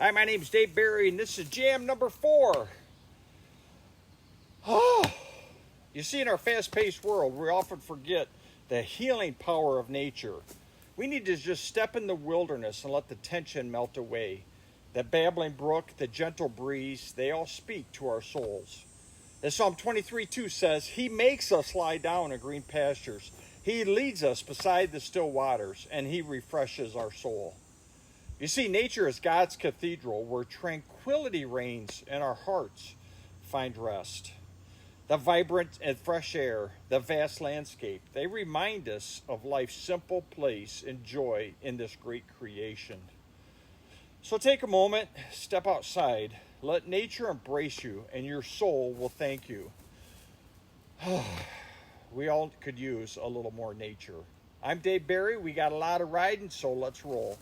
Hi, my name's Dave Barry, and this is jam number 4. You see, in our fast-paced world, we often forget the healing power of nature. We need to just step in the wilderness and let the tension melt away. The babbling brook, the gentle breeze, they all speak to our souls. As Psalm 23:2 says, He makes us lie down in green pastures. He leads us beside the still waters, and He refreshes our soul. You see, nature is God's cathedral where tranquility reigns and our hearts find rest. The vibrant and fresh air, the vast landscape, they remind us of life's simple place and joy in this great creation. So take a moment, step outside, let nature embrace you, and your soul will thank you. We all could use a little more nature. I'm Dave Barry. We got a lot of riding, so let's roll.